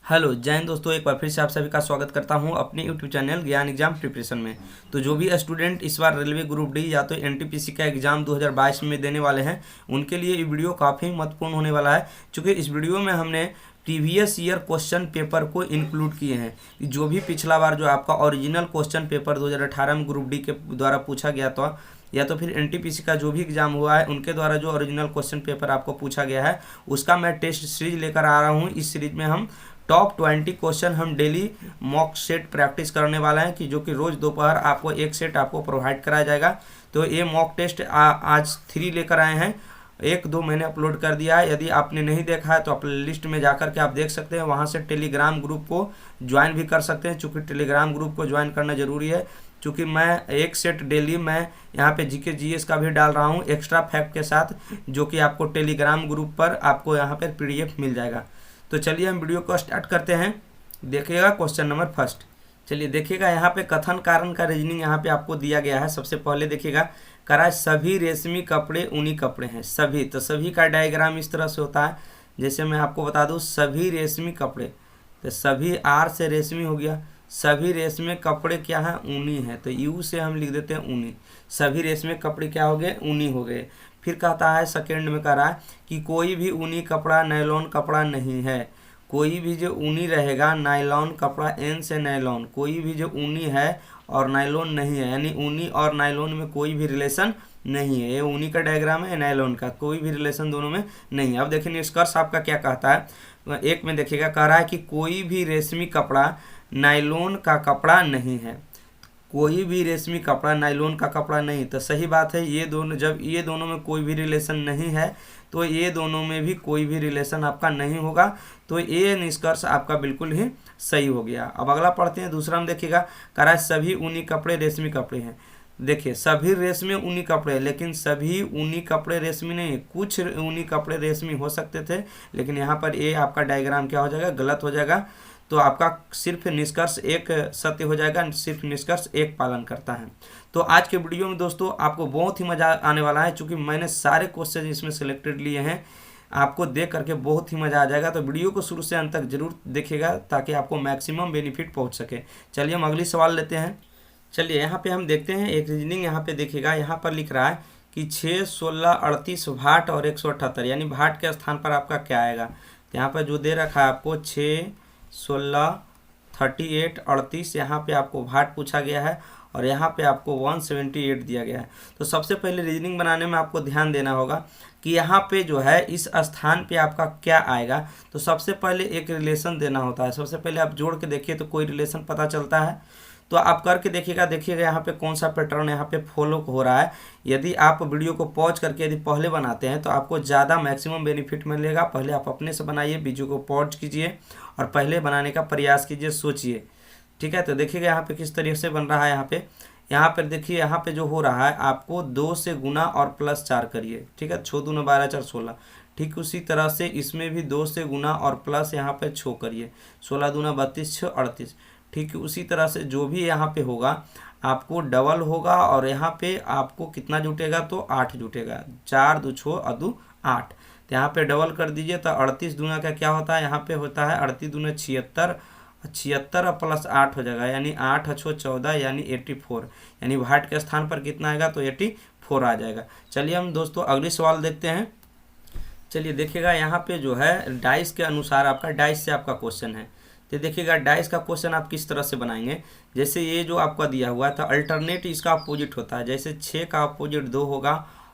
Hello जय हिंद दोस्तों, एक बार फिर से आप सभी का स्वागत करता हूं अपने यूट्यूब चैनल ज्ञान एग्जाम प्रिपरेशन में। तो जो भी स्टूडेंट इस बार रेलवे ग्रुप डी या तो एनटीपीसी का एग्ज़ाम 2022 में देने वाले हैं, उनके लिए ये वीडियो काफ़ी महत्वपूर्ण होने वाला है, क्योंकि इस वीडियो में हमने प्रीवियस ईयर क्वेश्चन पेपर को इंक्लूड किए हैं। जो भी पिछला बार जो आपका ओरिजिनल क्वेश्चन पेपर 2018 में ग्रुप डी के द्वारा पूछा गया था, या तो फिर एनटीपीसी का जो भी एग्जाम हुआ है उनके द्वारा जो ओरिजिनल क्वेश्चन पेपर आपको पूछा गया है, उसका मैं टेस्ट सीरीज लेकर आ रहा हूँ। इस सीरीज में हम टॉप 20 क्वेश्चन हम डेली मॉक सेट प्रैक्टिस करने वाला है, कि जो कि रोज़ दोपहर आपको एक सेट आपको प्रोवाइड कराया जाएगा। तो ये मॉक टेस्ट आज 3 लेकर आए हैं, 1-2 मैंने अपलोड कर दिया है। यदि आपने नहीं देखा है तो आप लिस्ट में जाकर के आप देख सकते हैं, वहाँ से टेलीग्राम ग्रुप को ज्वाइन भी कर सकते हैं, चूँकि टेलीग्राम ग्रुप को ज्वाइन करना ज़रूरी है। चूँकि मैं एक सेट डेली मैं यहाँ पे जीके जीएस का भी डाल रहा हूँ एक्स्ट्रा फैक्ट के साथ, जो कि आपको टेलीग्राम ग्रुप पर आपको यहाँ पर पीडीएफ मिल जाएगा। तो चलिए हम वीडियो को स्टार्ट करते हैं। देखिएगा क्वेश्चन नंबर फर्स्ट। चलिए देखिएगा, यहाँ पे कथन कारण का रीजनिंग यहाँ पे आपको दिया गया है। सबसे पहले देखिएगा, करा सभी रेशमी कपड़े ऊनी कपड़े हैं। सभी, तो सभी का डायग्राम इस तरह से होता है। जैसे मैं आपको बता दूँ, सभी रेशमी कपड़े, तो सभी आर से रेशमी हो गया। सभी रेशमी कपड़े क्या है, ऊनी है, तो यू से हम लिख देते हैं ऊनी। सभी रेशमी कपड़े क्या हो गए, ऊनी हो गए। फिर कहता है सेकेंड में कह रहा है कि कोई भी ऊनी कपड़ा नायलॉन कपड़ा नहीं है। कोई भी जो ऊनी रहेगा, नायलॉन कपड़ा, एन से नायलॉन, कोई भी जो ऊनी है और नायलॉन नहीं है, यानी ऊनी और नायलॉन में कोई भी रिलेशन नहीं है। ये ऊनी का डायग्राम है, नायलॉन का, कोई भी रिलेशन दोनों में नहीं है। अब देखिए निष्कर्ष आपका क्या कहता है। एक में देखिएगा, कह रहा है कि कोई भी रेशमी कपड़ा नायलॉन का कपड़ा नहीं है। कोई भी रेशमी कपड़ा नायलॉन का कपड़ा नहीं, तो सही बात है। ये दोनों, जब ये दोनों में कोई भी रिलेशन नहीं है तो ये दोनों में भी कोई भी रिलेशन आपका नहीं होगा। तो ये निष्कर्ष आपका बिल्कुल ही सही हो गया। अब अगला पढ़ते हैं। दूसरा में देखिएगा, कह रहा है सभी ऊनी कपड़े रेशमी कपड़े हैं। देखिए सभी रेशमी ऊनी कपड़े, लेकिन सभी ऊनी कपड़े रेशमी नहीं। कुछ ऊनी कपड़े रेशमी हो सकते थे, लेकिन यहाँ पर ये आपका डायग्राम क्या हो जाएगा, गलत हो जाएगा। तो आपका सिर्फ निष्कर्ष एक सत्य हो जाएगा, सिर्फ निष्कर्ष एक पालन करता है। तो आज के वीडियो में दोस्तों आपको बहुत ही मज़ा आने वाला है, क्योंकि मैंने सारे क्वेश्चन इसमें सिलेक्टेड लिए हैं। आपको देख करके बहुत ही मज़ा आ जाएगा। तो वीडियो को शुरू से अंत तक जरूर देखिएगा, ताकि आपको मैक्सिमम बेनिफिट पहुंच सके। चलिए हम अगली सवाल लेते हैं। चलिए यहाँ पे हम देखते हैं एक रीजनिंग। यहाँ पे देखिएगा, यहाँ पर लिख रहा है कि 6, 16, 38 भाट और 178, यानी भाट के स्थान पर आपका क्या आएगा। तो यहाँ पर जो दे रखा है आपको 6, 16, 38, 38, यहाँ पे आपको भाट पूछा गया है और यहाँ पे आपको 178 दिया गया है। तो सबसे पहले रीजनिंग बनाने में आपको ध्यान देना होगा कि यहाँ पे जो है इस स्थान पे आपका क्या आएगा। तो सबसे पहले एक रिलेशन देना होता है। सबसे पहले आप जोड़ के देखिए तो कोई रिलेशन पता चलता है, तो आप करके देखिएगा यहाँ पे कौन सा पैटर्न यहाँ पे फॉलो हो रहा है। यदि आप वीडियो को पॉज करके यदि पहले बनाते हैं तो आपको ज़्यादा मैक्सिमम बेनिफिट मिलेगा। पहले आप अपने से बनाइए, वीडियो को पॉज कीजिए और पहले बनाने का प्रयास कीजिए, सोचिए। ठीक है, तो देखिएगा यहाँ पे किस तरीके से बन रहा है। यहाँ पर देखिए, यहाँ पे जो हो रहा है आपको 2 से गुना और प्लस 4 करिए। ठीक है, 6 दूना 12, 4 16। ठीक उसी तरह से इसमें भी 2 से गुना और प्लस यहाँ पे 6 करिए। 16 दूना 32, 6 38। ठीक उसी तरह से जो भी यहाँ पे होगा आपको डबल होगा, और यहाँ पे आपको कितना जुटेगा, तो 8 जुटेगा। 4 2 6 और 2 8। तो यहाँ पे डबल कर दीजिए, तो 38 दूना का क्या होता है, यहाँ पे होता है 38 दूना 76, 76 और प्लस 8 हो जाएगा, यानी 8 अच्छो 14, यानी 84। यानी भाट के स्थान पर कितना आएगा, तो 84 आ जाएगा। चलिए हम दोस्तों अगली सवाल देखते हैं। चलिए देखिएगा, यहाँ पे जो है डाइस के अनुसार आपका, डाइस से आपका क्वेश्चन है। तो देखिएगा डाइस का क्वेश्चन आप किस तरह से बनाएंगे। जैसे ये जो आपका दिया हुआ था, अल्टरनेट इसका अपोजिट होता है। जैसे 6 का अपोजिट 2 होगा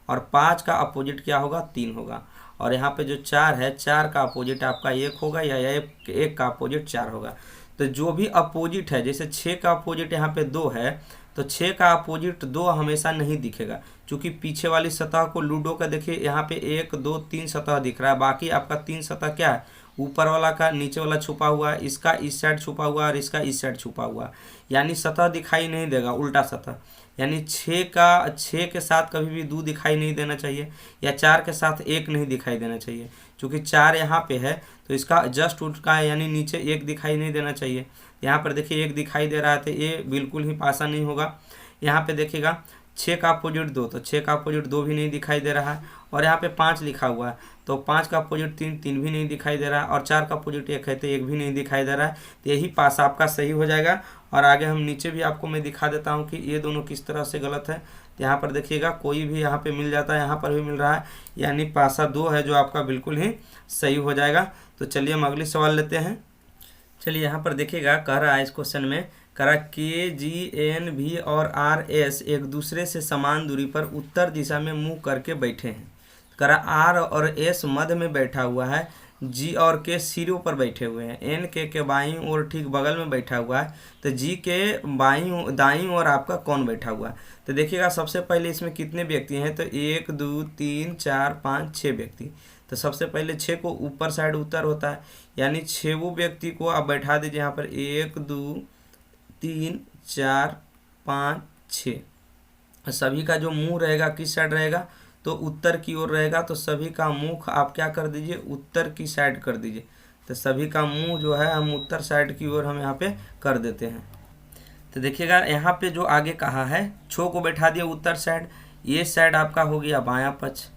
और 5 का अपोजिट क्या होगा, 3 होगा। और यहाँ पे जो 4 है, 4 का अपोजिट आपका 1 होगा, या 1 का अपोजिट 4 होगा। तो जो भी अपोजिट है, जैसे 6 का अपोजिट यहाँ पे 2 है, तो 6 का अपोजिट 2 हमेशा नहीं दिखेगा, क्योंकि पीछे वाली सतह को लूडो का देखिए, यहाँ पे 1 2 3 सतह दिख रहा है। बाकी आपका 3 सतह क्या है, ऊपर वाला का नीचे वाला छुपा हुआ है, इसका इस साइड छुपा हुआ है और इसका इस साइड छुपा हुआ है, यानी सतह दिखाई नहीं देगा, उल्टा सतह। यानी 6 के साथ कभी भी 2 दिखाई नहीं देना चाहिए, या 4 के साथ 1 नहीं दिखाई देना चाहिए। क्योंकि 4 यहाँ पे है तो इसका जस्ट उल्टा है, यानी नीचे 1 दिखाई नहीं देना चाहिए। यहाँ पर देखिए 1 दिखाई दे रहा है, तो ये बिल्कुल ही पासा नहीं होगा। यहाँ पे देखिएगा 6 का अपोजिट 2, तो 6 का अपोजिट 2 भी नहीं दिखाई दे रहा है। और यहाँ पे 5 लिखा हुआ है, तो 5 का अपोजिट 3, 3 भी नहीं दिखाई दे रहा है, और 4 का अपोजिट 1 है तो 1 भी नहीं दिखाई दे रहा है। तो यही पास आपका सही हो जाएगा। और आगे हम नीचे भी आपको मैं दिखा देता हूँ कि ये दोनों किस तरह से गलत है। तो यहाँ पर देखिएगा कोई भी यहाँ पे मिल जाता है, यहाँ पर भी मिल रहा है, यानी पासा 2 है जो आपका बिल्कुल ही सही हो जाएगा। तो चलिए हम अगली सवाल लेते हैं। चलिए यहाँ पर देखिएगा, कह रहा है इस क्वेश्चन में, कह रहा के, जी, एन, भी और आर, एस एक दूसरे से समान दूरी पर उत्तर दिशा में मुंह करके बैठे हैं। कह रहा आर और एस मध्य में बैठा हुआ है, जी और के सिरों पर बैठे हुए हैं, एन के बाईं ओर ठीक बगल में बैठा हुआ है। तो जी के दाईं ओर आपका कौन बैठा हुआ है? तो देखिएगा सबसे पहले इसमें कितने व्यक्ति हैं, तो 1, 2, 3, 4, 5, 6 व्यक्ति। तो सबसे पहले 6 को ऊपर साइड उत्तर होता है, यानी 6 वो व्यक्ति को आप बैठा दीजिए यहाँ पर, 1, 2, 3, 4, 5, 6। सभी का जो मुंह रहेगा किस साइड रहेगा, तो उत्तर की ओर रहेगा। तो सभी का मुख आप क्या कर दीजिए, उत्तर की साइड कर दीजिए। तो सभी का मुंह जो है हम उत्तर साइड की ओर हम यहाँ पे कर देते हैं। तो देखिएगा यहाँ पे जो आगे कहा है, छो को बैठा दिया उत्तर साइड, ये साइड आपका हो गया बायां पक्ष,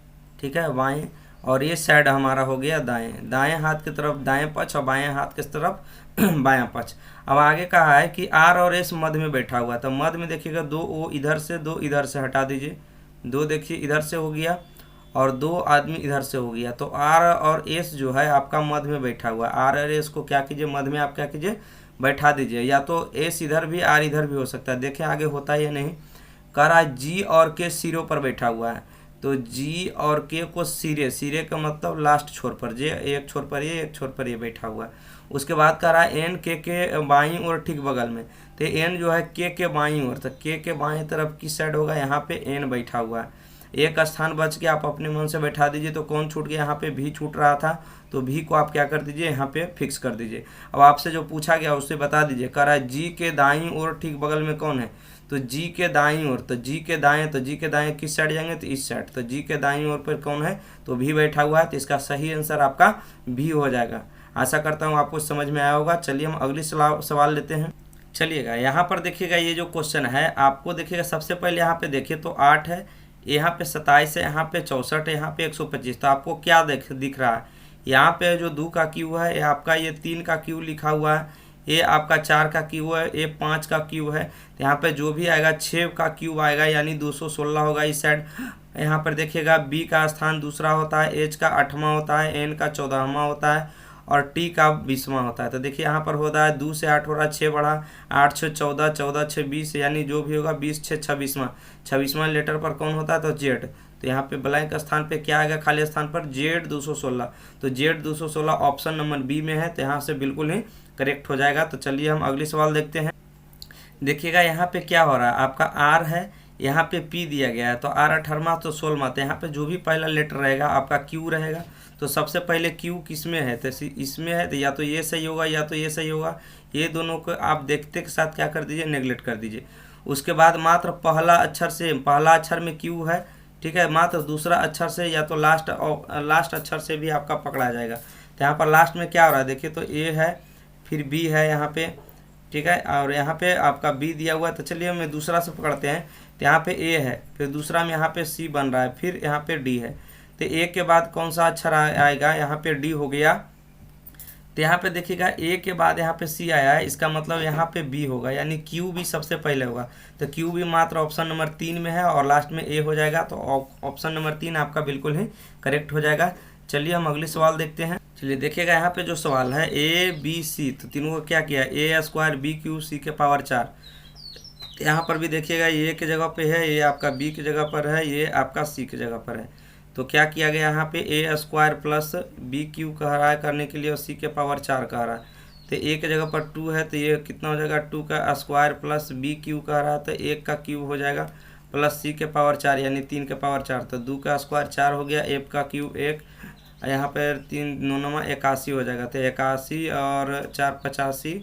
ठीक है, बाएं, और ये साइड हमारा हो गया दाएं। दाएं हाथ की तरफ दाएं पक्ष और बाएं हाथ की तरफ बायां पक्ष। अब आगे कहा है कि आर और एस मध्य में बैठा हुआ है। तो मध्य में देखिएगा 2 ओ इधर से, 2 इधर से हटा दीजिए, 2 देखिए इधर से हो गया और 2 आदमी इधर से हो गया। तो आर और एस जो है आपका मध्य में बैठा हुआ है। आर और एस को क्या कीजिए, मध्य में आप क्या कीजिए, बैठा दीजिए। या तो एस इधर भी आर इधर भी हो सकता है, देखें आगे होता है या नहीं। कह रहा है जी और के सिरों पर बैठा हुआ है। तो जी और के को सिरे, सिरे का मतलब लास्ट छोर पर, जे एक छोर पर ये, एक छोर पर ये बैठा हुआ है। उसके बाद कह रहा है एन के बाईं ओर ठीक बगल में। तो एन जो है के बाईं ओर, तो के बाईं तरफ किस साइड होगा, यहाँ पे एन बैठा हुआ है। एक स्थान बच के आप अपने मन से बैठा दीजिए। तो कौन छूट गया, यहाँ पे भी छूट रहा था, तो भी को आप क्या कर दीजिए, यहाँ पे फिक्स कर दीजिए। अब आपसे जो पूछा गया उससे बता दीजिए। कह रहा है जी के दाईं ओर ठीक बगल में कौन है, तो जी के दाईं ओर, तो जी के दाएं, तो जी के दाएं किस साइड जाएंगे, तो इस साइड। तो जी के दाईं ओर पर कौन है, तो भी बैठा हुआ है। तो इसका सही आंसर आपका भी हो जाएगा। आशा करता हूँ आपको समझ में आया होगा। चलिए हम अगली सवाल लेते हैं। चलिएगा यहाँ पर देखिएगा, ये जो क्वेश्चन है आपको देखिएगा, सबसे पहले यहाँ पे देखिए तो 8 है, यहाँ पे 27 है, यहाँ पे 64 है, यहाँ पे 125। तो आपको क्या दिख रहा है, यहाँ पे जो 2 का क्यू है, ये आपका ये 3 का क्यू लिखा हुआ है, ये आपका 4 का क्यू है, ये 5 का क्यू है। तो यहाँ पे जो भी आएगा 6 का क्यू आएगा, यानी 216 होगा इस साइड। यहाँ पर देखिएगा बी का स्थान दूसरा होता है, एच का 8वां होता है, एन का 14वां होता है और टी का 20वां होता है। तो देखिए यहाँ पर होता है 2 से 8 हो रहा है, 6 बढ़ा, 8 6 14, 14 6 20, यानी जो भी होगा 20 6 26वां लेटर पर कौन होता है, तो जेड। तो यहाँ पे ब्लैंक स्थान पे क्या आएगा, खाली स्थान पर जेड 216। तो जेड 216 ऑप्शन नंबर बी में है, तो यहाँ से बिल्कुल ही करेक्ट हो जाएगा। तो चलिए हम अगली सवाल देखते हैं। देखिएगा यहाँ पे क्या हो रहा है, आपका आर है, यहाँ पे पी दिया गया है, तो आर 18वां तो 16वां। तो यहाँ पे जो भी पहला लेटर रहेगा आपका क्यू रहेगा। तो सबसे पहले क्यू किस में है, तो इसमें है, तो या तो ये सही होगा या तो ये सही होगा। ये दोनों को आप देखते के साथ क्या कर दीजिए, नेगलेक्ट कर दीजिए। उसके बाद मात्र पहला अक्षर में क्यू है, ठीक है, मात्र दूसरा अक्षर से या तो लास्ट अक्षर से भी आपका पकड़ा जाएगा। तो यहाँ पर लास्ट में क्या हो रहा है, देखिए तो ए है, फिर बी है यहाँ पे, ठीक है, और यहाँ पे आपका बी दिया हुआ है। तो चलिए हम दूसरा से पकड़ते हैं। तो यहाँ पे ए है, फिर दूसरा में यहाँ पे सी बन रहा है, फिर यहाँ पे डी है। तो ए के बाद कौन सा अक्षर आएगा, यहाँ पे डी हो गया। तो यहाँ पे देखिएगा ए के बाद यहाँ पे सी आया है, इसका मतलब यहाँ पे बी होगा, यानी क्यू भी सबसे पहले होगा। तो क्यू भी मात्र ऑप्शन नंबर 3 में है और लास्ट में ए हो जाएगा। तो ऑप्शन नंबर 3 आपका बिल्कुल ही करेक्ट हो जाएगा। चलिए हम अगले सवाल देखते हैं। चलिए देखिएगा यहाँ पे जो सवाल है ए बी सी, तो तीनों को क्या किया, ए स्क्वायर बी क्यू सी के पावर 4। यहाँ पर भी देखिएगा ए के जगह पे है, ये आपका बी की जगह पर है, ये आपका सी की जगह पर है। तो क्या किया गया यहाँ पे, ए स्क्वायर प्लस बी क्यू कह रहा है करने के लिए और सी के पावर 4 कह रहा है। तो ए के जगह पर 2 है, तो ये कितना हो जाएगा, 2 का स्क्वायर प्लस बी क्यू कह रहा है, तो 1 का क्यूब हो जाएगा प्लस सी के पावर 4 यानी 3 के पावर 4। तो 2 का स्क्वायर 4 हो गया, 1 का क्यूब 1, यहाँ पर 3 9 81 हो जाएगा। तो 81 और 4 85,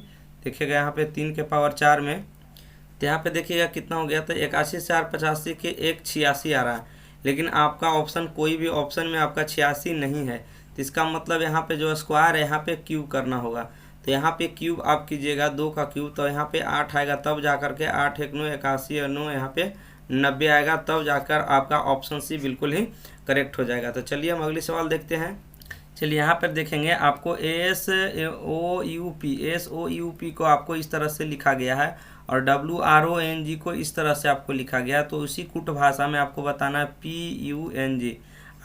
देखिएगा यहाँ पे 3 के पावर 4 में। तो यहाँ पे देखिएगा कितना हो गया, तो 81 से 4 85 के 1 86 आ रहा है। लेकिन आपका ऑप्शन कोई भी ऑप्शन में आपका 86 नहीं है, तो इसका मतलब यहाँ पे जो स्क्वायर है यहाँ पे क्यूब करना होगा। तो यहाँ पे क्यूब आप कीजिएगा 2 का क्यूब, तो यहाँ पे 8 आएगा, तब जा करके 8 1 9 81 और 9 यहाँ पे 90 आएगा, तब जाकर आपका ऑप्शन सी बिल्कुल ही करेक्ट हो जाएगा। तो चलिए हम अगले सवाल देखते हैं। चलिए यहाँ पर देखेंगे आपको SOUP को आपको इस तरह से लिखा गया है और WRONG को इस तरह से आपको लिखा गया है। तो उसी कुट भाषा में आपको बताना है PUNG,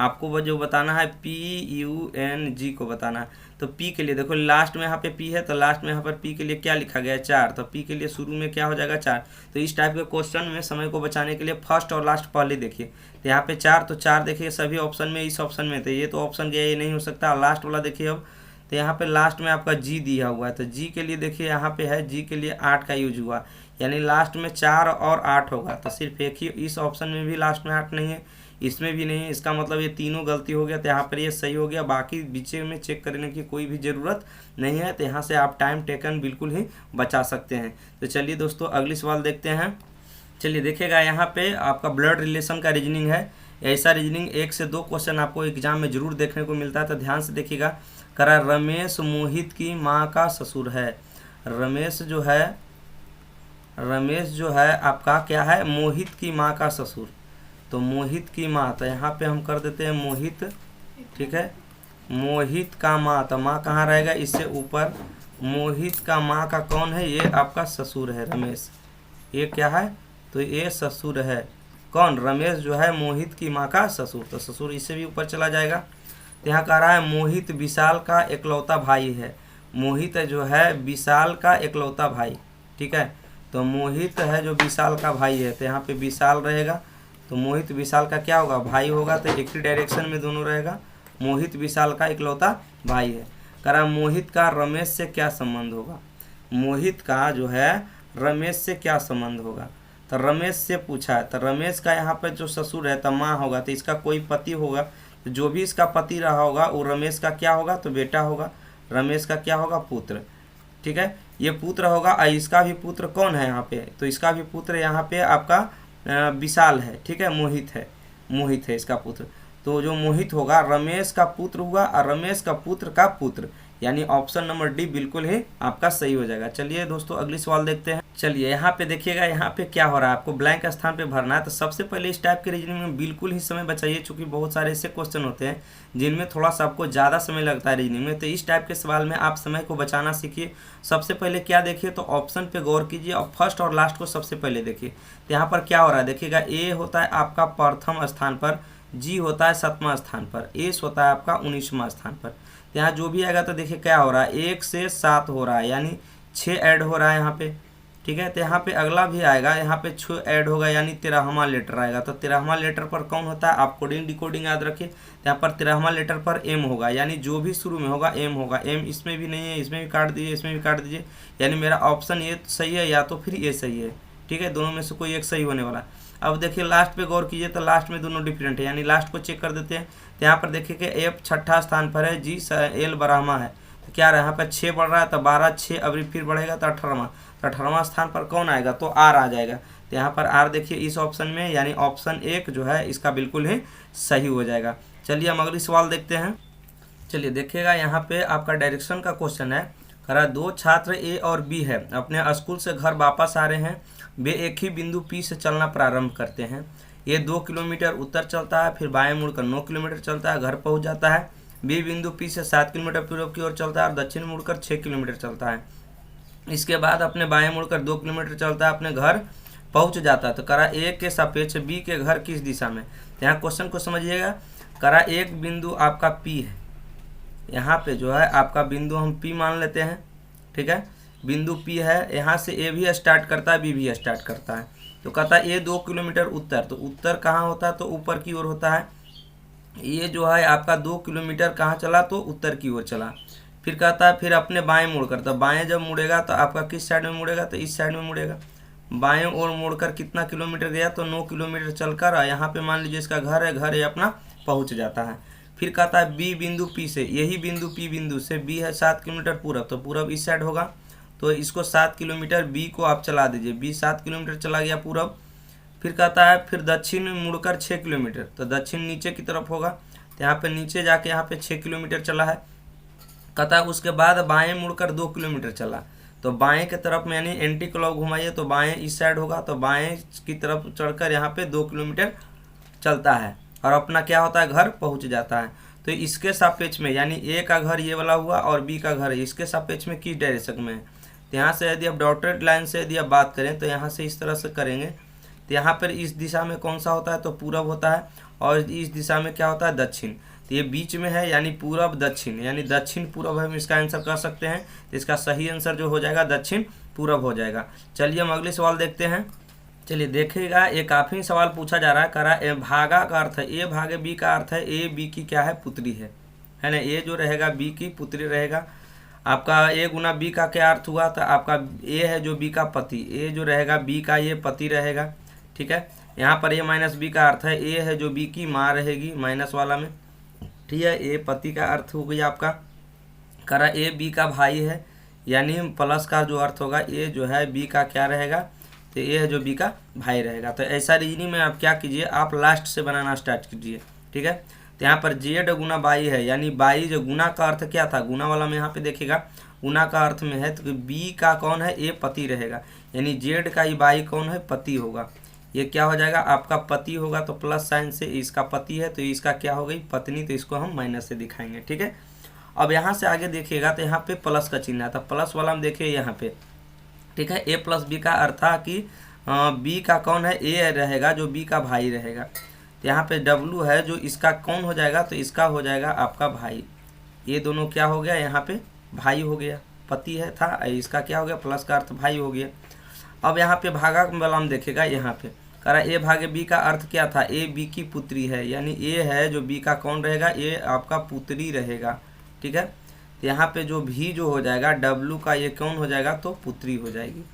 आपको वो जो बताना है PUNG को बताना है। तो P के लिए देखो लास्ट में यहाँ पे P है, तो लास्ट में यहाँ पर P के लिए क्या लिखा गया है 4, तो P के लिए शुरू में क्या हो जाएगा 4। तो इस टाइप के क्वेश्चन में समय को बचाने के लिए फर्स्ट और लास्ट पहले देखिए। तो यहाँ पे 4, तो 4 देखिए सभी ऑप्शन में, इस ऑप्शन में थे, ये तो ऑप्शन गया, ये नहीं हो सकता। लास्ट वाला देखिए अब, तो यहाँ पे लास्ट में आपका G दिया हुआ है, तो G के लिए देखिए यहाँ पे है, G के लिए 8 का यूज हुआ, यानी लास्ट में 4 और 8 होगा। तो सिर्फ एक ही, इस ऑप्शन में भी लास्ट में 8 नहीं है, इसमें भी नहीं है, इसका मतलब ये तीनों गलती हो गया। तो यहाँ पर ये सही हो गया, बाकी बीचे में चेक करने की कोई भी ज़रूरत नहीं है। तो यहाँ से आप टाइम टेकन बिल्कुल ही बचा सकते हैं। तो चलिए दोस्तों अगली सवाल देखते हैं। चलिए देखिएगा यहाँ पे आपका ब्लड रिलेशन का रीजनिंग है। ऐसा रीजनिंग 1 से 2 क्वेश्चन आपको एग्जाम में जरूर देखने को मिलता है, तो ध्यान से देखिएगा। करा रमेश मोहित की माँ का ससुर है। रमेश जो है आपका क्या है, मोहित की माँ का ससुर। तो मोहित की माँ, तो यहाँ पे हम कर देते हैं मोहित, ठीक है, मोहित का माँ, तो माँ कहाँ रहेगा, इससे ऊपर। मोहित का माँ का कौन है, ये आपका ससुर है रमेश, ये क्या है, तो ये ससुर है। कौन, रमेश जो है मोहित की माँ का ससुर, तो ससुर इससे भी ऊपर चला जाएगा। तो यहाँ कह रहा है मोहित विशाल का इकलौता भाई है। मोहित जो है विशाल का इकलौता भाई, ठीक है, तो मोहित है जो विशाल का भाई है, तो यहाँ पे विशाल रहेगा। तो मोहित विशाल का क्या होगा, भाई होगा, तो एक ही डायरेक्शन में दोनों रहेगा। मोहित विशाल का इकलौता भाई है। कह रहा मोहित का रमेश से क्या संबंध होगा। मोहित का जो है रमेश से क्या संबंध होगा, तो रमेश से पूछा है, तो रमेश का यहाँ पर जो ससुर है तो माँ होगा, तो इसका कोई पति होगा, तो जो भी इसका पति रहा होगा वो रमेश का क्या होगा, तो बेटा होगा। रमेश का क्या होगा, पुत्र, ठीक है, ये पुत्र होगा। और इसका भी पुत्र कौन है यहाँ पे, तो इसका भी पुत्र यहाँ पे आपका विशाल है, ठीक है, मोहित है इसका पुत्र। तो जो मोहित होगा रमेश का पुत्र हुआ, और रमेश का पुत्र का पुत्र, यानी ऑप्शन नंबर डी बिल्कुल ही आपका सही हो जाएगा। चलिए दोस्तों अगली सवाल देखते हैं। चलिए यहाँ पे देखिएगा, यहाँ पे क्या हो रहा है, आपको ब्लैंक स्थान पे भरना है। तो सबसे पहले इस टाइप के रीजनिंग में बिल्कुल ही समय बचाइए, चूंकि बहुत सारे ऐसे क्वेश्चन होते हैं जिनमें थोड़ा सा आपको ज़्यादा समय लगता है रीजनिंग में। तो इस टाइप के सवाल में आप समय को बचाना सीखिए। सबसे पहले क्या देखिए, तो ऑप्शन पे गौर कीजिए और फर्स्ट और लास्ट को सबसे पहले देखिए। तो यहाँ पर क्या हो रहा है देखिएगा, ए होता है आपका प्रथम स्थान पर, जी होता है 7वां स्थान पर, एस होता है आपका 19वां स्थान पर। तो यहाँ जो भी आएगा तो देखिए क्या हो रहा है, 1 से 7 हो रहा है, यानी 6 ऐड हो रहा है यहाँ पे, ठीक है। तो यहाँ पे अगला भी आएगा, यहाँ पे 6 ऐड होगा, यानी 13वां लेटर आएगा। तो 13वां लेटर पर कौन होता है, आप कोडिंग डिकोडिंग याद रखिए। तो यहाँ पर 13वां लेटर पर एम होगा, यानी जो भी शुरू में होगा एम होगा। एम इसमें भी नहीं है, इसमें भी काट दीजिए, इसमें भी काट दीजिए, यानी मेरा ऑप्शन ये सही है या तो फिर ये सही है, ठीक है, दोनों में से कोई एक सही होने वाला है। अब देखिए लास्ट पे गौर कीजिए, तो लास्ट में दोनों डिफरेंट है, यानी लास्ट को चेक कर देते हैं। तो यहाँ पर देखिए कि एफ 6ठा स्थान पर है, जी एल 12वां है। तो क्या रहा, यहाँ पर 6 बढ़ रहा है, तो 12 6 अभी फिर बढ़ेगा तो 18वां। तो 18वां स्थान पर कौन आएगा, तो आर आ जाएगा। तो यहाँ पर आर देखिए इस ऑप्शन में, यानी ऑप्शन 1 जो है इसका बिल्कुल ही सही हो जाएगा। चलिए हम अगली सवाल देखते हैं। चलिए देखिएगा यहाँ पे आपका डायरेक्शन का क्वेश्चन है। करा 2 छात्र ए और बी है, अपने स्कूल से घर वापस आ रहे हैं। वे एक ही बिंदु पी से चलना प्रारंभ करते हैं। ये 2 किलोमीटर उत्तर चलता है, फिर बाएं मुड़कर 9 किलोमीटर चलता है, घर पहुंच जाता है। बी बिंदु पी से 7 किलोमीटर पूर्व की ओर चलता है और दक्षिण मुड़कर 6 किलोमीटर चलता है। इसके बाद अपने बाएं मुड़कर 2 किलोमीटर चलता है, अपने घर पहुंच जाता है। तो करा ए के सापेक्ष बी के घर किस दिशा में। यहाँ क्वेश्चन को समझिएगा। करा एक बिंदु आपका पी है, यहाँ पे जो है आपका बिंदु हम पी मान लेते हैं, ठीक है, बिंदु पी है। यहाँ से ए भी स्टार्ट करता है, बी भी स्टार्ट करता है। तो कहता है ए 2 किलोमीटर उत्तर, तो उत्तर कहाँ होता है, तो ऊपर की ओर होता है। ये जो है आपका 2 किलोमीटर कहाँ चला, तो उत्तर की ओर चला। फिर कहता है फिर अपने बाएं मुड़कर, तो बाएं जब मुड़ेगा तो आपका किस साइड में मुड़ेगा, तो इस साइड में मुड़ेगा। बाएं ओर मुड़कर कितना किलोमीटर गया, तो 9 किलोमीटर चलकर यहाँ पे मान लीजिए इसका घर है, घर ये अपना पहुँच जाता है। फिर कहता है बी बिंदु पी से, यही बिंदु पी बिंदु से बी है 7 किलोमीटर पूरब, तो पूरब इस साइड होगा। तो इसको 7 किलोमीटर बी को आप चला दीजिए, बी 7 किलोमीटर चला गया पूरब। फिर कहता है फिर दक्षिण मुड़कर 6 किलोमीटर, तो दक्षिण नीचे की तरफ होगा। तो यहाँ पे नीचे जाके यहाँ पे 6 किलोमीटर चला है। कहता है उसके बाद बाएं मुड़कर 2 किलोमीटर चला, तो बाएं की तरफ में यानी एंटी क्लॉक घुमाइए तो बाएं इस साइड होगा, तो बाएं की तरफ चढ़कर यहाँ पे 2 किलोमीटर चलता है और अपना क्या होता है घर पहुँच जाता है। तो इसके सापेक्ष में यानी ए का घर ये वाला हुआ और बी का घर इसके सापेक्ष में किस डायरेक्शन में है। तो यहाँ से यदि आप डॉटेड लाइन से यदि आप बात करें तो यहाँ से इस तरह से करेंगे तो यहाँ पर इस दिशा में कौन सा होता है तो पूरब होता है और इस दिशा में क्या होता है दक्षिण। तो ये बीच में है यानी पूरब दक्षिण यानी दक्षिण पूरब हम इसका आंसर कर सकते हैं। तो इसका सही आंसर जो हो जाएगा दक्षिण पूरब हो जाएगा। चलिए हम अगले सवाल देखते हैं। चलिए देखिएगा, ये काफ़ी सवाल पूछा जा रहा है। करा ए भागा का अर्थ है ए भागे बी का अर्थ है ए बी की क्या है पुत्री है ना। ए जो रहेगा बी की पुत्री रहेगा। आपका ए गुना बी का क्या अर्थ हुआ तो आपका ए है जो बी का पति, ए जो रहेगा बी का ये पति रहेगा। ठीक है, यहाँ पर ए माइनस बी का अर्थ है ए है जो बी की माँ रहेगी माइनस वाला में। ठीक है, ए पति का अर्थ हो गया आपका। करा ए बी का भाई है यानी प्लस का जो अर्थ होगा ए जो है बी का क्या रहेगा तो ए है जो बी का भाई रहेगा। तो ऐसा रीजनिंग में आप क्या कीजिए, आप लास्ट से बनाना स्टार्ट कीजिए। ठीक है, तो यहाँ पर जेड गुना बाई है यानी बाई जो गुना का अर्थ क्या था, गुना वाला में यहाँ पे देखिएगा गुना का अर्थ में है तो बी का कौन है ए पति रहेगा यानी जेड का ही बाई कौन है पति होगा। ये क्या हो जाएगा आपका पति होगा तो प्लस साइन से इसका पति है तो इसका क्या हो गई पत्नी, तो इसको हम माइनस से दिखाएंगे। ठीक है, अब यहाँ से आगे देखिएगा तो यहाँ पे प्लस का चिन्ह आता, प्लस वाला में देखिए यहाँ पे। ठीक है, ए प्लस बी का अर्थ था कि बी का कौन है ए रहेगा जो बी का भाई रहेगा। तो यहाँ पे डब्लू है जो इसका कौन हो जाएगा तो इसका हो जाएगा आपका भाई। ये दोनों क्या हो गया यहाँ पे भाई हो गया, पति है था इसका क्या हो गया प्लस का अर्थ भाई हो गया। अब यहाँ पे भागा वाला हम देखेगा यहाँ पे करा ए भागे बी का अर्थ क्या था ए बी की पुत्री है यानी ए है जो बी का कौन रहेगा ए आपका पुत्री रहेगा। ठीक है, तो यहाँ पे जो भी जो हो जाएगा डब्लू का ये कौन हो जाएगा तो पुत्री हो जाएगी,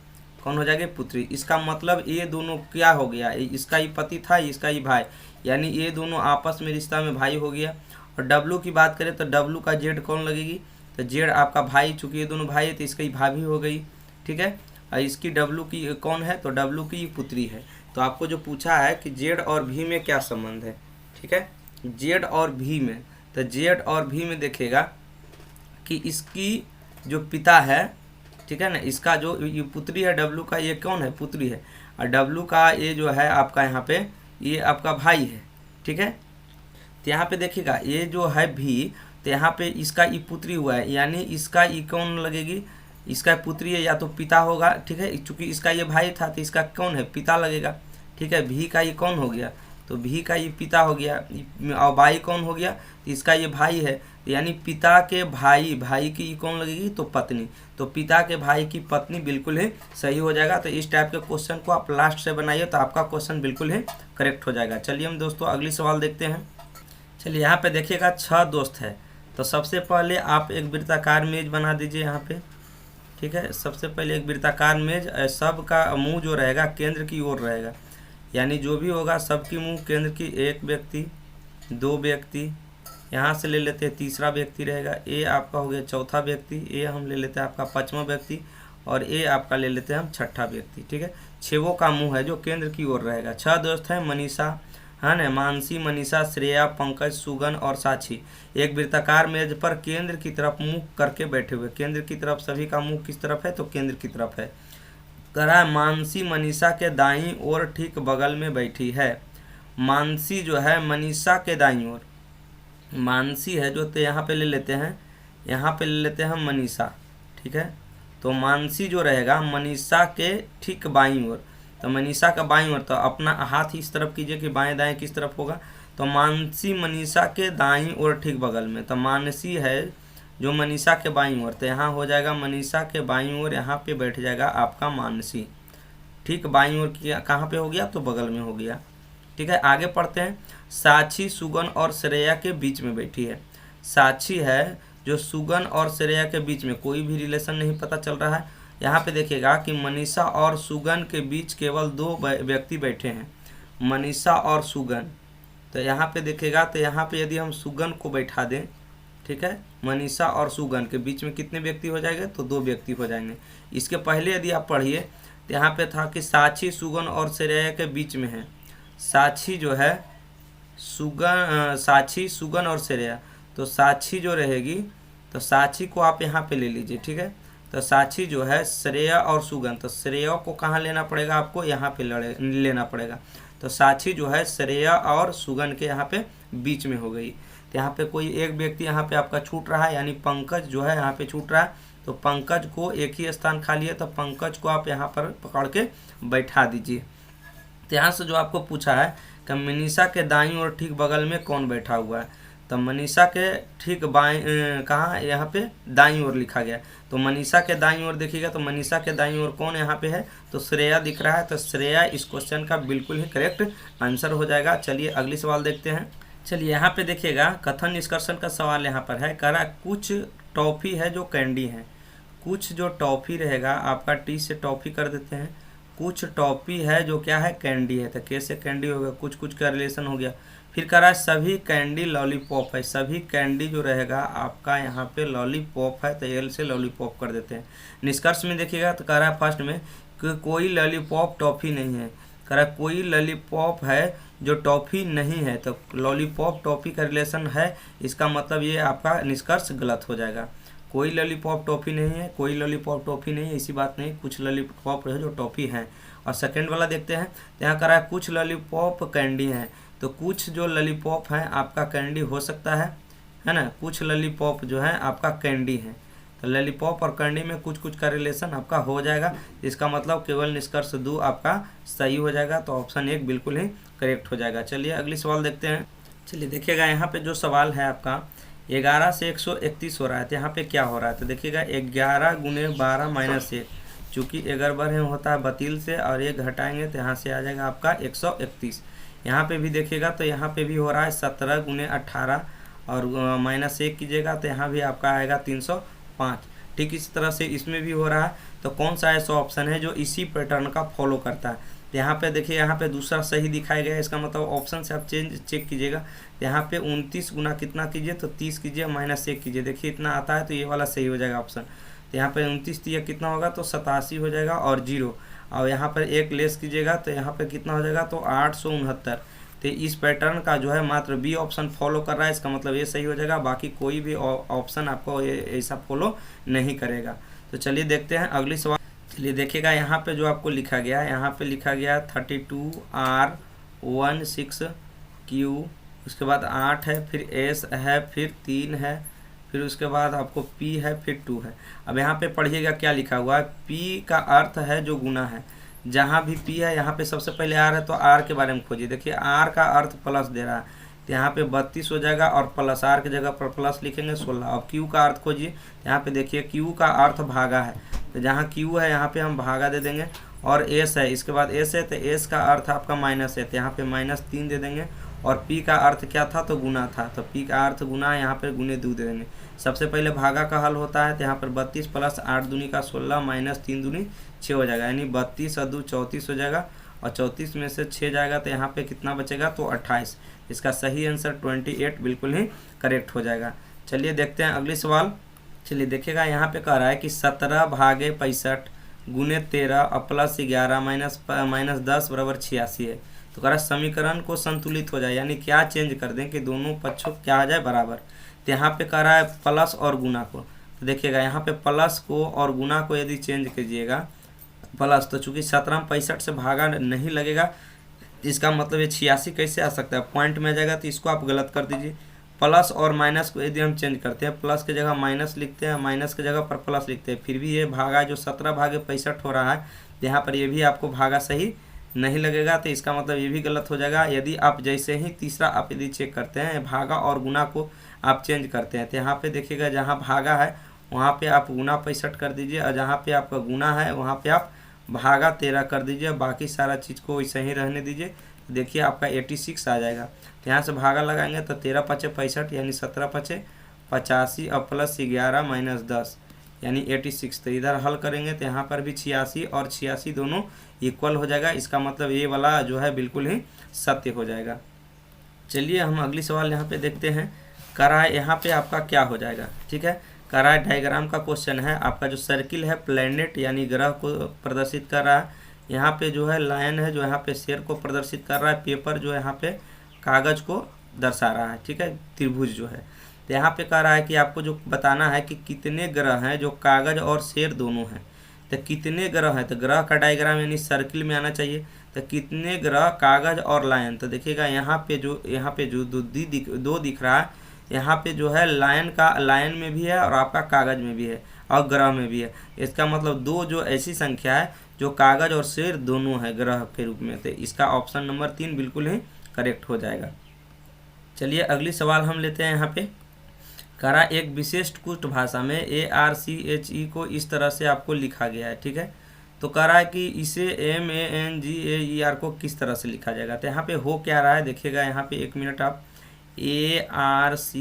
कौन हो जाएगी पुत्री। इसका मतलब ये दोनों क्या हो गया इसका ही पति था इसका ही भाई यानी ये दोनों आपस में रिश्ता में भाई हो गया। और डब्लू की बात करें तो डब्लू का जेड कौन लगेगी तो जेड आपका भाई, चूँकि ये दोनों भाई है तो इसकी ही भाभी हो गई। ठीक है, और इसकी डब्लू की कौन है तो डब्लू की पुत्री है। तो आपको जो पूछा है कि जेड और भी में क्या संबंध है। ठीक है, जेड और भी में तो जेड और भी में देखेगा कि इसकी जो पिता है ठीक है ना इसका जो ये पुत्री है डब्लू का ये कौन है पुत्री है और डब्लू का ये जो है आपका यहाँ पे ये आपका भाई है। ठीक है, तो यहाँ पे देखिएगा ये जो है भी तो यहाँ पे इसका ई पुत्री हुआ है यानी इसका ई कौन लगेगी इसका पुत्री है या तो पिता होगा। ठीक है, चूँकि इसका ये भाई था तो इसका कौन है पिता लगेगा। ठीक है, भी का ये कौन हो गया तो भी का ये पिता हो गया और बाई कौन हो गया तो इसका ये भाई है यानी पिता के भाई, भाई की कौन लगेगी तो पत्नी, तो पिता के भाई की पत्नी बिल्कुल ही सही हो जाएगा। तो इस टाइप के क्वेश्चन को आप लास्ट से बनाइए तो आपका क्वेश्चन बिल्कुल ही करेक्ट हो जाएगा। चलिए हम दोस्तों अगली सवाल देखते हैं। चलिए यहाँ पे देखिएगा 6 दोस्त है तो सबसे पहले आप एक वृत्ताकार मेज बना दीजिए यहाँ पे। ठीक है, सबसे पहले एक वृत्ताकार मेज, सबका मुंह जो रहेगा केंद्र की ओर रहेगा यानी जो भी होगा सबकी मुंह केंद्र की, एक व्यक्ति 2 व्यक्ति यहाँ से ले लेते हैं तीसरा व्यक्ति रहेगा, ए आपका हो गया चौथा व्यक्ति, ए हम ले लेते हैं आपका 5वां व्यक्ति और ए आपका ले लेते हैं हम 6ठा व्यक्ति। ठीक है, 6 का मुंह है जो केंद्र की ओर रहेगा। 6 दोस्त हैं मनीषा है ना, मानसी, मनीषा, श्रेया, पंकज, सुगन और साक्षी एक वृत्ताकार मेज पर केंद्र की तरफ मुंह करके बैठे हुए। केंद्र की तरफ सभी का मुंह किस तरफ है तो केंद्र की तरफ है। करा मानसी मनीषा के दाईं ओर ठीक बगल में बैठी है। मानसी जो है मनीषा के दाईं ओर, मानसी है जो तो यहाँ पे ले लेते हैं, यहाँ पे ले लेते हैं हम मनीषा। ठीक है, तो मानसी जो रहेगा मनीषा के ठीक बाईं ओर, तो मनीषा का बाईं ओर तो अपना हाथ इस तरफ कीजिए कि बाएं दाएं किस तरफ होगा तो मानसी मनीषा के दाईं ओर ठीक बगल में, तो मानसी है जो मनीषा के बाईं ओर, तो यहाँ हो जाएगा मनीषा के बाईं ओर, यहाँ पे बैठ जाएगा आपका मानसी। ठीक, बाईं ओर कहाँ पे हो गया तो बगल में हो गया। ठीक है, आगे पढ़ते हैं। साक्षी सुगन और श्रेया के बीच में बैठी है। साक्षी है जो सुगन और श्रेया के बीच में, कोई भी रिलेशन नहीं पता चल रहा है। यहाँ पे देखिएगा कि मनीषा और सुगन के बीच केवल 2 व्यक्ति बैठे हैं, मनीषा और सुगन। तो यहाँ पे देखिएगा तो यहाँ पे यदि हम सुगन को बैठा दें, ठीक है, मनीषा और सुगन के बीच में कितने व्यक्ति हो जाएंगे तो 2 व्यक्ति हो जाएंगे। इसके पहले यदि आप पढ़िए तो यहाँ पे था कि साक्षी सुगन और श्रेया के बीच में है। साक्षी जो है साक्षी सुगन और श्रेया, तो साक्षी जो रहेगी तो साक्षी को आप यहाँ पे ले लीजिए। ठीक है, तो साक्षी जो है श्रेय और सुगन, तो श्रेय को कहाँ लेना पड़ेगा आपको, यहाँ पे लेना पड़ेगा। तो साक्षी जो है श्रेय और सुगन के यहाँ पे बीच में हो गई। तो यहाँ पे कोई एक व्यक्ति यहाँ पे आपका छूट रहा है, यानी पंकज जो है यहाँ पे छूट रहा है। तो पंकज को एक ही स्थान खाली है, तो पंकज को आप यहाँ पर पकड़ के बैठा दीजिए। तो यहाँ से जो आपको पूछा है कि मनीषा के दाईं ओर ठीक बगल में कौन बैठा हुआ है, तो मनीषा के ठीक बाएं कहाँ, यहाँ पे दाईं ओर लिखा गया। तो मनीषा के दाईं ओर देखिएगा, तो मनीषा के दाईं ओर कौन यहाँ पे है, तो श्रेया दिख रहा है। तो श्रेया इस क्वेश्चन का बिल्कुल ही करेक्ट आंसर हो जाएगा। चलिए अगली सवाल देखते हैं। चलिए यहाँ पे देखिएगा, कथन निष्कर्षण का सवाल यहाँ पर है। कह रहा कुछ टॉफ़ी है जो कैंडी है। कुछ जो टॉफ़ी रहेगा आपका टी से टॉफ़ी कर देते हैं। कुछ टॉफ़ी है जो क्या है, कैंडी है। तो कैसे कैंडी होगा, कुछ कुछ का रिलेशन हो गया। फिर कह रहा है सभी कैंडी लॉलीपॉप है। सभी कैंडी जो रहेगा आपका यहाँ पे लॉलीपॉप है, तो एल से लॉलीपॉप कर देते हैं। निष्कर्ष में देखिएगा तो कह रहा है फर्स्ट में कि कोई लॉलीपॉप टॉफ़ी नहीं है। कह रहा है कोई लॉलीपॉप है जो टॉफ़ी नहीं है, तो लॉलीपॉप टॉफ़ी का रिलेशन है, इसका मतलब ये आपका निष्कर्ष गलत हो जाएगा। कोई लॉलीपॉप टॉफ़ी नहीं है, कोई लॉलीपॉप टॉफ़ी नहीं है, ऐसी बात नहीं। कुछ लॉलीपॉप है जो टॉफ़ी हैं। और सेकंड वाला देखते हैं, यहाँ कह रहा है कुछ लॉलीपॉप कैंडी हैं। तो कुछ जो लॉलीपॉप हैं आपका कैंडी हो सकता है ना। कुछ लॉलीपॉप जो है आपका कैंडी है। तो लॉलीपॉप और कैंडी में कुछ कुछ का रिलेशन आपका हो जाएगा। इसका मतलब केवल निष्कर्ष 2 आपका सही हो जाएगा। तो ऑप्शन 1 बिल्कुल ही करेक्ट हो जाएगा। चलिए अगली सवाल देखते हैं। चलिए देखिएगा, यहाँ पे जो सवाल है आपका 11 से 131 हो रहा है। तो यहाँ पे क्या हो रहा है, तो देखिएगा 11 गुने 12 माइनस 1, चूँकि एगर होता है बतील से और 1 घटाएंगे तो यहाँ से आ जाएगा आपका 131। यहाँ पे भी देखिएगा तो यहाँ पे भी हो रहा है 17 गुने 18 और माइनस 1 कीजिएगा तो यहाँ भी आपका आएगा 305। ठीक इसी तरह से इसमें भी हो रहा है। तो कौन सा ऐसा ऑप्शन है जो इसी पैटर्न का फॉलो करता है। तो यहाँ पे देखिए, यहाँ पे दूसरा सही दिखाया गया है। इसका मतलब ऑप्शन से आप चेक कीजिएगा। तो यहाँ पे 29 गुना कितना कीजिए, तो 30 कीजिए, माइनस 1 कीजिए। देखिए इतना आता है, तो ये वाला सही हो जाएगा ऑप्शन। तो यहाँ पे 29 दिया कितना होगा, तो 87 हो जाएगा और 0। और यहाँ पर 1 लेस कीजिएगा तो यहाँ पे कितना हो जाएगा, तो 869। तो इस पैटर्न का जो है मात्र बी ऑप्शन फॉलो कर रहा है, इसका मतलब ये सही हो जाएगा। बाकी कोई भी ऑप्शन आपको ऐसा फॉलो नहीं करेगा। तो चलिए देखते हैं अगली सवाल। चलिए देखिएगा, यहाँ पे जो आपको लिखा गया है, यहाँ पे लिखा गया 32R16Q, उसके बाद 8 है, फिर S है, फिर 3 है, फिर उसके बाद आपको P है, फिर 2 है। अब यहाँ पे पढ़िएगा क्या लिखा हुआ है। P का अर्थ है जो गुना है। जहाँ भी P है यहाँ पे सबसे पहले R है, तो R के बारे में खोजिए। देखिए R का अर्थ प्लस दे रहा है, तो यहाँ पे 32 हो जाएगा और प्लस R की जगह पर प्लस लिखेंगे 16। अब Q का अर्थ खोजिए। यहाँ पे देखिए Q का अर्थ भागा है, तो जहाँ Q है यहाँ पे हम भागा दे देंगे। और S है, इसके बाद S है, तो S का अर्थ आपका माइनस है, तो यहाँ पे -3 दे देंगे। और P का अर्थ क्या था, तो गुना था, तो P का अर्थ गुना है, यहाँ पर गुने 2 दे देंगे। सबसे पहले भागा का हल होता है, तो यहाँ पर 32 प्लस 8 दूनी का 16 माइनस 3 दूनी 6 हो जाएगा, यानी 32 और 2 34 हो जाएगा। और 34 में से 6 जाएगा तो यहाँ पे कितना बचेगा, तो 28। इसका सही आंसर 28 बिल्कुल ही करेक्ट हो जाएगा। चलिए देखते हैं अगली सवाल। चलिए देखिएगा, यहाँ पे कह रहा है कि 17 भागे 65 गुने 13 और प्लस 11 माइनस 10 बराबर 86 है। तो कह रहा है समीकरण को संतुलित हो जाए, यानी क्या चेंज कर दें कि दोनों पक्षों क्या आ जाए बराबर। तो यहाँ पे कह रहा है प्लस और गुना को। तो देखिएगा यहाँ पे प्लस को और गुना को यदि चेंज कीजिएगा प्लस, तो चूँकि 17 में 65 से भागा नहीं लगेगा, इसका मतलब ये 86 कैसे आ सकता है, पॉइंट में आ जाएगा, तो इसको आप गलत कर दीजिए। प्लस और माइनस को यदि हम चेंज करते हैं, प्लस की जगह माइनस लिखते हैं, माइनस की जगह पर प्लस लिखते हैं, फिर भी ये भागा जो 17 भागे 65 हो रहा है, यहाँ पर ये भी आपको भागा सही नहीं लगेगा, तो इसका मतलब ये भी गलत हो जाएगा। यदि आप जैसे ही तीसरा आप यदि चेक करते हैं, भागा और गुना को आप चेंज करते हैं, तो यहाँ पे देखिएगा जहाँ भागा है वहाँ पे आप गुना 65 कर दीजिए, और जहाँ पे आपका गुना है वहाँ पे आप भागा 13 कर दीजिए। बाकी सारा चीज़ को वैसे ही रहने दीजिए। देखिए आपका 86 आ जाएगा। तो यहाँ से भागा लगाएंगे तो 13 पचे 65, यानी 17 पचे 85 और प्लस 11 माइनस 10 यानी 86। तो इधर हल करेंगे तो यहाँ पर भी 86 और 86 दोनों इक्वल हो जाएगा। इसका मतलब ये वाला जो है बिल्कुल ही सत्य हो जाएगा। चलिए हम अगली सवाल यहाँ पे देखते हैं। करा है यहाँ पे आपका क्या हो जाएगा, ठीक है। करा है डायग्राम का क्वेश्चन है। आपका जो सर्किल है प्लैनेट यानी ग्रह को प्रदर्शित कर रहा है। यहाँ पे जो है लायन है जो यहाँ पे शेर को प्रदर्शित कर रहा है। पेपर जो है यहाँ पे कागज को दर्शा रहा है, ठीक है, त्रिभुज जो है। तो यहाँ पे कह रहा है कि आपको जो बताना है कि कितने ग्रह हैं जो कागज और शेर दोनों हैं। तो कितने ग्रह हैं, तो ग्रह का डायग्राम यानी सर्किल में आना चाहिए। तो कितने ग्रह कागज और लायन, तो देखिएगा यहाँ पे जो दो दिख रहा है, यहाँ पे जो है लायन में भी है और आपका कागज में भी है और ग्रह में भी है। इसका मतलब दो जो ऐसी संख्या है जो कागज और शेर दोनों है ग्रह के रूप में। तो इसका ऑप्शन नंबर 3 बिल्कुल ही करेक्ट हो जाएगा। चलिए अगली सवाल हम लेते हैं। यहाँ पे करा एक विशिष्ट कुष्ठ भाषा में ARCHE को इस तरह से आपको लिखा गया है, ठीक है। तो कह रहा है कि इसे MANGAER को किस तरह से लिखा जाएगा। तो यहाँ पे हो क्या रहा है, देखिएगा यहाँ पे 1 मिनट आप, ARCHIT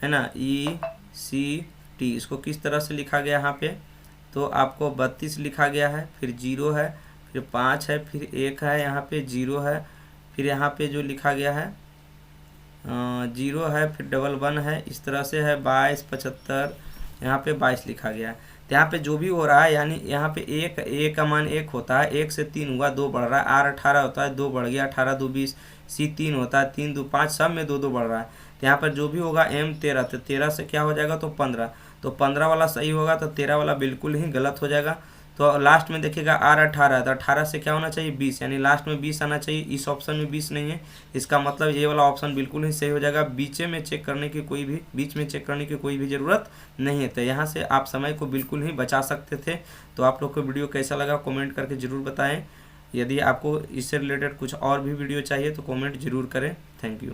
है ना, ECT, इसको किस तरह से लिखा गया यहाँ पे, तो आपको 32 लिखा गया है, फिर 0 है, फिर 5 है, फिर 1 है, यहाँ पे 0 है, फिर यहाँ पे जो लिखा गया है 0 है, फिर 11 है, इस तरह से है 22, 75, यहाँ पे 22 लिखा गया है। तो यहाँ पे जो भी हो रहा है, यानी यहाँ पे एक का मान 1 होता है, 1 से 3 हुआ, 2 बढ़ रहा है, R 18 होता है, 2 बढ़ गया, 18 2 20, C 3 होता है, 3 2 5, सब में 2 2 बढ़ रहा है। तो यहाँ पर जो भी होगा M 13, तो 13 से क्या हो जाएगा, तो 15, तो 15 वाला सही होगा, तो 13 वाला बिल्कुल ही गलत हो जाएगा। तो लास्ट में देखिएगा R 18 है, तो 18 से क्या होना चाहिए, 20, यानी लास्ट में 20 आना चाहिए। इस ऑप्शन में 20 नहीं है, इसका मतलब ये वाला ऑप्शन बिल्कुल ही सही हो जाएगा। बीच में चेक करने की कोई भी ज़रूरत नहीं है। तो यहाँ से आप समय को बिल्कुल ही बचा सकते थे। तो आप लोग को वीडियो कैसा लगा कमेंट करके ज़रूर बताएं। यदि आपको इससे रिलेटेड कुछ और भी वीडियो चाहिए तो कमेंट ज़रूर करें। Thank you.